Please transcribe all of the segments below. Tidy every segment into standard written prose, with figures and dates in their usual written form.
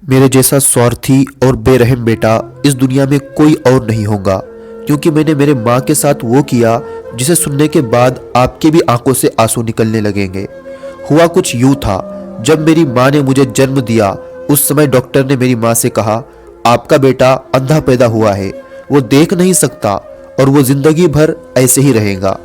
मेरे जैसा स्वार्थी और बेरहम बेटा इस दुनिया में कोई और नहीं होगा, क्योंकि मैंने मेरे माँ के साथ वो किया जिसे सुनने के बाद आपके भी आंखों से आंसू निकलने लगेंगे। हुआ कुछ यूं था, जब मेरी माँ ने मुझे जन्म दिया उस समय डॉक्टर ने मेरी माँ से कहा, आपका बेटा अंधा पैदा हुआ है, वो देख नहीं सकता और वो जिंदगी भर ऐसे ही रहेगा।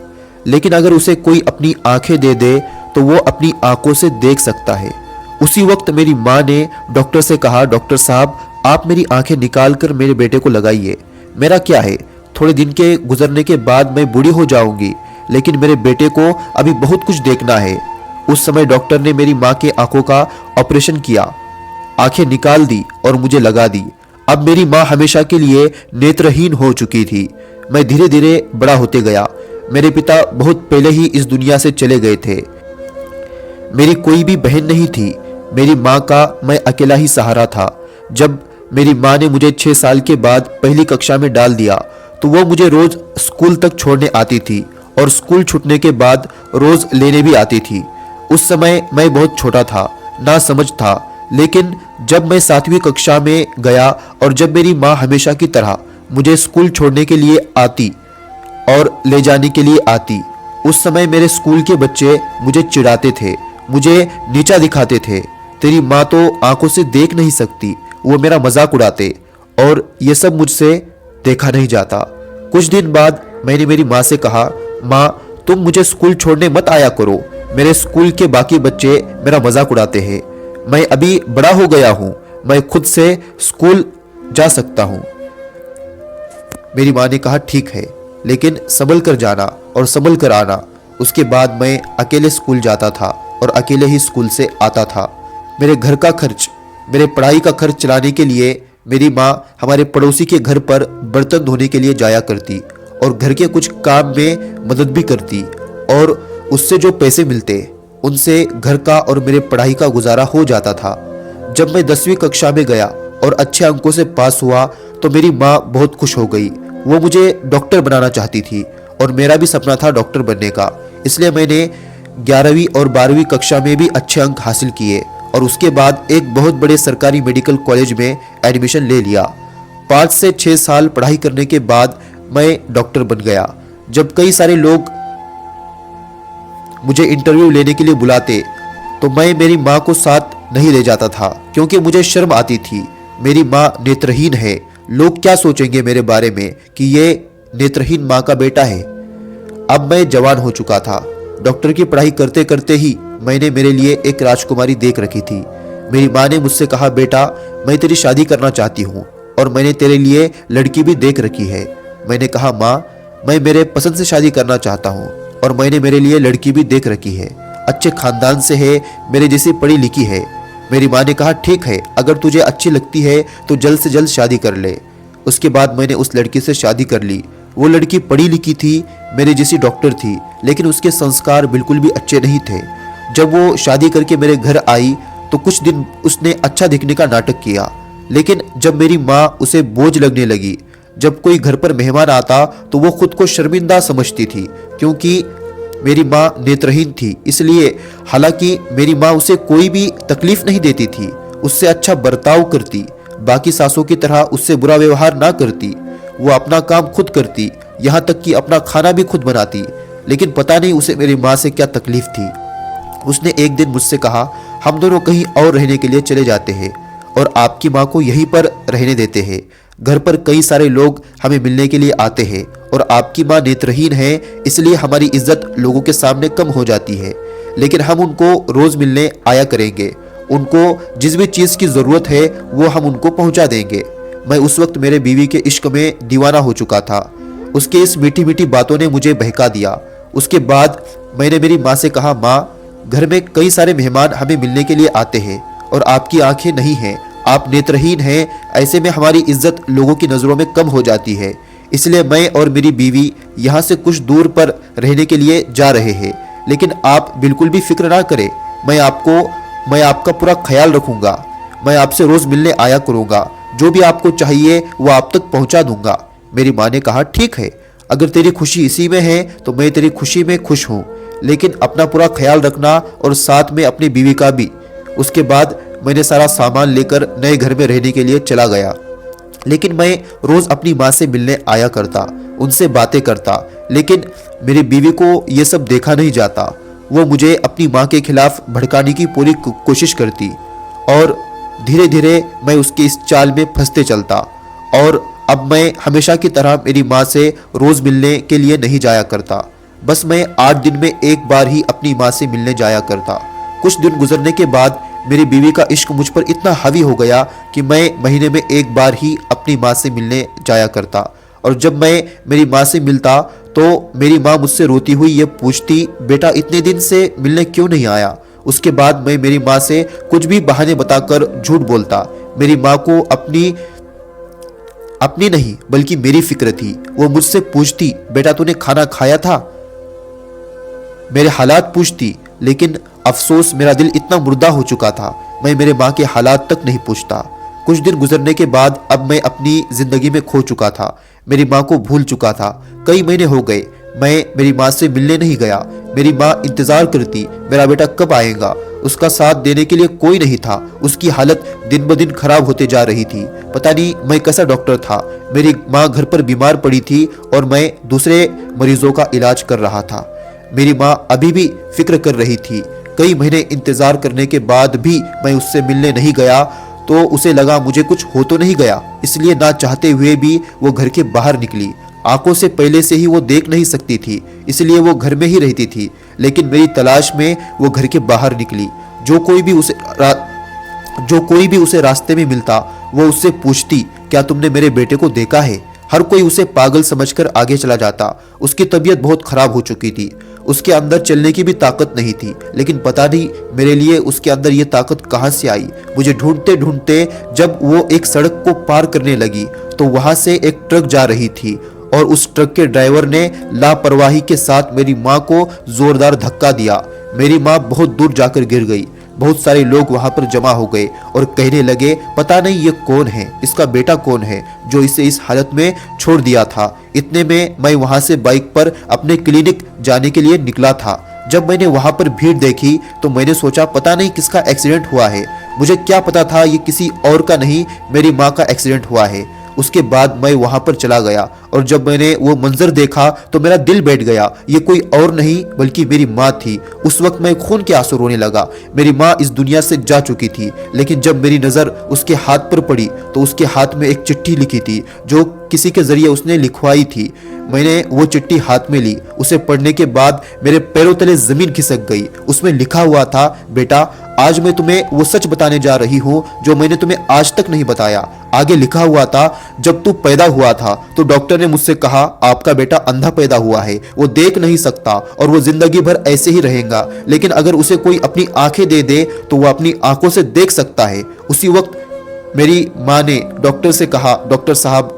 लेकिन अगर उसे कोई अपनी आंखें दे दे तो वो अपनी आंखों से देख सकता है। उसी वक्त मेरी माँ ने डॉक्टर से कहा, डॉक्टर साहब आप मेरी आंखें निकाल कर मेरे बेटे को लगाइए। मेरा क्या है, थोड़े दिन के गुजरने के बाद मैं बूढ़ी हो जाऊंगी, लेकिन मेरे बेटे को अभी बहुत कुछ देखना है। उस समय डॉक्टर ने मेरी माँ के आंखों का ऑपरेशन किया, आंखें निकाल दी और मुझे लगा दी। अब मेरी माँ हमेशा के लिए नेत्रहीन हो चुकी थी। मैं धीरे धीरे बड़ा होते गया। मेरे पिता बहुत पहले ही इस दुनिया से चले गए थे। मेरी कोई भी बहन नहीं थी। मेरी माँ का मैं अकेला ही सहारा था। जब मेरी माँ ने मुझे 6 साल के बाद पहली कक्षा में डाल दिया तो वो मुझे रोज स्कूल तक छोड़ने आती थी और स्कूल छूटने के बाद रोज लेने भी आती थी। उस समय मैं बहुत छोटा था, ना समझ था, लेकिन जब मैं 7वीं कक्षा में गया और जब मेरी माँ हमेशा की तरह मुझे स्कूल छोड़ने के लिए आती और ले जाने के लिए आती, उस समय मेरे स्कूल के बच्चे मुझे चिढ़ाते थे, मुझे नीचा दिखाते थे। तेरी माँ तो आंखों से देख नहीं सकती, वो मेरा मजाक उड़ाते और ये सब मुझसे देखा नहीं जाता। कुछ दिन बाद मैंने मेरी माँ से कहा, माँ तुम मुझे स्कूल छोड़ने मत आया करो, मेरे स्कूल के बाकी बच्चे मेरा मजाक उड़ाते हैं। मैं अभी बड़ा हो गया हूँ, मैं खुद से स्कूल जा सकता हूँ। मेरी माँ ने कहा, ठीक है, लेकिन संभल कर जाना और संभल कर आना। उसके बाद मैं अकेले स्कूल जाता था और अकेले ही स्कूल से आता था। मेरे घर का खर्च, मेरे पढ़ाई का खर्च चलाने के लिए मेरी माँ हमारे पड़ोसी के घर पर बर्तन धोने के लिए जाया करती और घर के कुछ काम में मदद भी करती, और उससे जो पैसे मिलते उनसे घर का और मेरे पढ़ाई का गुजारा हो जाता था। जब मैं 10वीं कक्षा में गया और अच्छे अंकों से पास हुआ तो मेरी माँ बहुत खुश हो गई। वो मुझे डॉक्टर बनाना चाहती थी और मेरा भी सपना था डॉक्टर बनने का। इसलिए मैंने 11वीं और 12वीं कक्षा में भी अच्छे अंक हासिल किए और उसके बाद एक बहुत बड़े सरकारी मेडिकल कॉलेज में एडमिशन ले लिया। 5 से 6 साल पढ़ाई करने के बाद मैं डॉक्टर बन गया। जब कई सारे लोग मुझे इंटरव्यू लेने के लिए बुलाते तो मैं मेरी माँ को साथ नहीं ले जाता था, क्योंकि मुझे शर्म आती थी। मेरी माँ नेत्रहीन है, लोग क्या सोचेंगे मेरे बारे में कि ये नेत्रहीन माँ का बेटा है। अब मैं जवान हो चुका था। डॉक्टर की पढ़ाई करते करते ही मैंने मेरे लिए एक राजकुमारी देख रखी थी। मेरी माँ ने मुझसे कहा, बेटा मैं तेरी शादी करना चाहती हूँ और मैंने तेरे लिए लड़की भी देख रखी है। मैंने कहा, माँ मैं मेरे पसंद से शादी करना चाहता हूँ और मैंने मेरे लिए लड़की भी देख रखी है, अच्छे खानदान से है, मेरे जैसी पढ़ी लिखी है। मेरी माँ ने कहा, ठीक है, अगर तुझे अच्छी लगती है तो जल्द से जल्द शादी कर ले। उसके बाद मैंने उस लड़की से शादी कर ली। वो लड़की पढ़ी लिखी थी, मेरे जैसी डॉक्टर थी, लेकिन उसके संस्कार बिल्कुल भी अच्छे नहीं थे। जब वो शादी करके मेरे घर आई तो कुछ दिन उसने अच्छा दिखने का नाटक किया, लेकिन जब मेरी माँ उसे बोझ लगने लगी, जब कोई घर पर मेहमान आता तो वो खुद को शर्मिंदा समझती थी, क्योंकि मेरी माँ नेत्रहीन थी। इसलिए हालांकि मेरी माँ उसे कोई भी तकलीफ नहीं देती थी, उससे अच्छा बर्ताव करती, बाकी सासों की तरह उससे बुरा व्यवहार ना करती। वो अपना काम खुद करती, यहाँ तक कि अपना खाना भी खुद बनाती। लेकिन पता नहीं उसे मेरी माँ से क्या तकलीफ थी। उसने एक दिन मुझसे कहा, हम दोनों कहीं और रहने के लिए चले जाते हैं और आपकी माँ को यहीं पर रहने देते हैं। घर पर कई सारे लोग हमें मिलने के लिए आते हैं और आपकी माँ नेत्रहीन है, इसलिए हमारी इज्जत लोगों के सामने कम हो जाती है, लेकिन हम उनको रोज मिलने आया करेंगे। उनको जिस भी चीज़ की ज़रूरत है वो हम उनको पहुंचा देंगे। मैं उस वक्त मेरे बीवी के इश्क में दीवाना हो चुका था। उसके इस मीठी मीठी बातों ने मुझे बहका दिया। उसके बाद मैंने मेरी माँ से कहा, माँ घर में कई सारे मेहमान हमें मिलने के लिए आते हैं और आपकी आंखें नहीं हैं, आप नेत्रहीन हैं, ऐसे में हमारी इज्जत लोगों की नज़रों में कम हो जाती है। इसलिए मैं और मेरी बीवी यहाँ से कुछ दूर पर रहने के लिए जा रहे हैं, लेकिन आप बिल्कुल भी फिक्र ना करें, मैं आपका पूरा ख्याल रखूंगा। मैं आपसे रोज मिलने आया करूंगा, जो भी आपको चाहिए वो आप तक पहुंचा दूंगा। मेरी माँ ने कहा, ठीक है, अगर तेरी खुशी इसी में है तो मैं तेरी खुशी में खुश हूँ, लेकिन अपना पूरा ख्याल रखना और साथ में अपनी बीवी का भी। उसके बाद मैंने सारा सामान लेकर नए घर में रहने के लिए चला गया। लेकिन मैं रोज़ अपनी माँ से मिलने आया करता, उनसे बातें करता, लेकिन मेरी बीवी को ये सब देखा नहीं जाता। वो मुझे अपनी माँ के खिलाफ भड़काने की पूरी कोशिश करती और धीरे धीरे मैं उसके इस चाल में फंसते चलता। और अब मैं हमेशा की तरह मेरी माँ से रोज़ मिलने के लिए नहीं जाया करता। बस मैं 8 दिन में एक बार ही अपनी माँ से मिलने जाया करता। कुछ दिन गुजरने के बाद मेरी बीवी का इश्क मुझ पर इतना हावी हो गया कि मैं महीने में एक बार ही अपनी माँ से मिलने जाया करता। और जब मैं मेरी माँ से मिलता तो मेरी माँ मुझसे रोती हुई ये पूछती, बेटा इतने दिन से मिलने क्यों नहीं आया? उसके बाद मैं मेरी माँ से कुछ भी बहाने बताकर झूठ बोलता। मेरी माँ को अपनी नहीं बल्कि मेरी फिक्र थी। वो मुझसे पूछती, बेटा तूने खाना खाया था? मेरे हालात पूछती, लेकिन अफसोस मेरा दिल इतना मुर्दा हो चुका था, मैं मेरे माँ के हालात तक नहीं पूछता। कुछ दिन गुजरने के बाद अब मैं अपनी जिंदगी में खो चुका था, मेरी माँ को भूल चुका था। कई महीने हो गए मैं मेरी माँ से मिलने नहीं गया। मेरी माँ इंतजार करती, मेरा बेटा कब आएगा। उसका साथ देने के लिए कोई नहीं था। उसकी हालत दिन ब दिन खराब होते जा रही थी। पता नहीं मैं कैसा डॉक्टर था। मेरी माँ घर पर बीमार पड़ी थी और मैं दूसरे मरीजों का इलाज कर रहा था। मेरी माँ अभी भी फिक्र कर रही थी। कई महीने इंतजार करने के बाद भी मैं उससे मिलने नहीं गया तो उसे लगा मुझे कुछ हो तो नहीं गया, इसलिए ना चाहते हुए भी वो घर के बाहर निकली। आंखों से पहले से ही वो देख नहीं सकती थी, इसलिए वो घर में ही रहती थी। लेकिन मेरी तलाश में वो घर के बाहर निकली। जो कोई भी उसे रास्ते में मिलता वो उससे पूछती, क्या तुमने मेरे बेटे को देखा है? हर कोई उसे पागल समझकर आगे चला जाता। उसकी तबीयत बहुत खराब हो चुकी थी, उसके अंदर चलने की भी ताकत नहीं थी। लेकिन पता नहीं मेरे लिए उसके अंदर ये ताकत कहाँ से आई। मुझे ढूंढते ढूंढते जब वो एक सड़क को पार करने लगी तो वहां से एक ट्रक जा रही थी और उस ट्रक के ड्राइवर ने लापरवाही के साथ मेरी माँ को जोरदार धक्का दिया। मेरी माँ बहुत दूर जाकर गिर गई। बहुत सारे लोग वहां पर जमा हो गए और कहने लगे, पता नहीं ये कौन है, इसका बेटा कौन है जो इसे इस हालत में छोड़ दिया था। इतने में मैं वहां से बाइक पर अपने क्लिनिक जाने के लिए निकला था। जब मैंने वहां पर भीड़ देखी तो मैंने सोचा पता नहीं किसका एक्सीडेंट हुआ है। मुझे क्या पता था ये किसी और का नहीं, मेरी माँ का एक्सीडेंट हुआ है। उसके बाद मैं वहां पर चला गया और जब मैंने वो मंजर देखा तो मेरा दिल बैठ गया। ये कोई और नहीं बल्कि मेरी माँ थी। उस वक्त मैं खून के आंसू रोने लगा। मेरी माँ इस दुनिया से जा चुकी थी, लेकिन जब मेरी नज़र उसके हाथ पर पड़ी तो उसके हाथ में एक चिट्ठी लिखी थी जो किसी के जरिए उसने लिखवाई थी। मैंने वो चिट्ठी हाथ में ली। उसे पढ़ने के बाद मेरे पैरों तले जमीन खिसक गई। उसमें लिखा हुआ था, बेटा आज मैं तुम्हें वो सच बताने जा रही हूँ जो मैंने तुम्हें आज तक नहीं बताया। आगे लिखा हुआ था, जब तू पैदा हुआ था तो डॉक्टर ने मुझसे कहा आपका बेटा अंधा पैदा हुआ है, वो देख नहीं सकता और वो जिंदगी भर ऐसे ही रहेगा। लेकिन अगर उसे कोई अपनी आंखें दे दे तो वो अपनी आंखों से देख सकता है। उसी वक्त मेरी माँ ने डॉक्टर से कहा, डॉक्टर साहब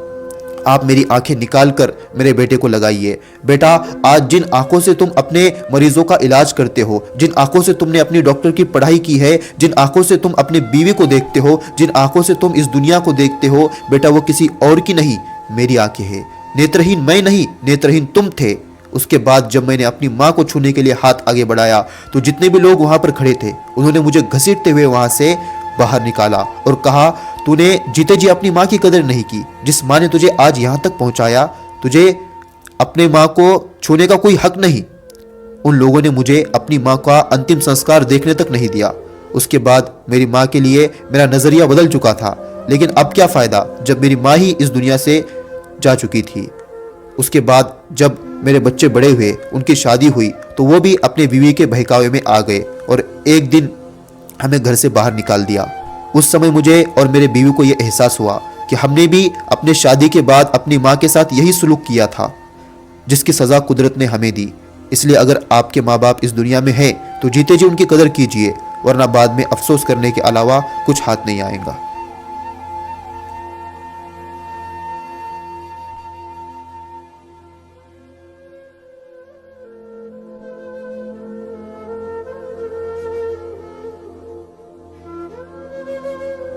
आप मेरी आंखें निकाल कर मेरे बेटे को लगाइए। बेटा आज जिन आंखों से तुम अपने मरीजों का इलाज करते हो, जिन आंखों से तुमने अपनी डॉक्टर की पढ़ाई की है, जिन आंखों से तुम अपनी बीवी को देखते हो, जिन आंखों से तुम इस दुनिया को देखते हो, बेटा वो किसी और की नहीं मेरी आंखें हैं। नेत्रहीन मैं नहीं, नेत्रहीन तुम थे। उसके बाद जब मैंने अपनी माँ को छूने के लिए हाथ आगे बढ़ाया तो जितने भी लोग वहां पर खड़े थे उन्होंने मुझे घसीटते हुए वहां से बाहर निकाला और कहा, तूने जीते जी अपनी माँ की कदर नहीं की। जिस माँ ने तुझे आज यहाँ तक पहुँचाया, तुझे अपने माँ को छूने का कोई हक नहीं। उन लोगों ने मुझे अपनी माँ का अंतिम संस्कार देखने तक नहीं दिया। उसके बाद मेरी माँ के लिए मेरा नज़रिया बदल चुका था। लेकिन अब क्या फ़ायदा जब मेरी माँ ही इस दुनिया से जा चुकी थी। उसके बाद जब मेरे बच्चे बड़े हुए, उनकी शादी हुई तो वो भी अपने बीवी के बहकावे में आ गए और एक दिन हमें घर से बाहर निकाल दिया। उस समय मुझे और मेरे बीवी को यह एहसास हुआ कि हमने भी अपने शादी के बाद अपनी माँ के साथ यही सुलूक किया था जिसकी सज़ा कुदरत ने हमें दी। इसलिए अगर आपके माँ बाप इस दुनिया में हैं तो जीते जी उनकी कदर कीजिए, वरना बाद में अफसोस करने के अलावा कुछ हाथ नहीं आएगा।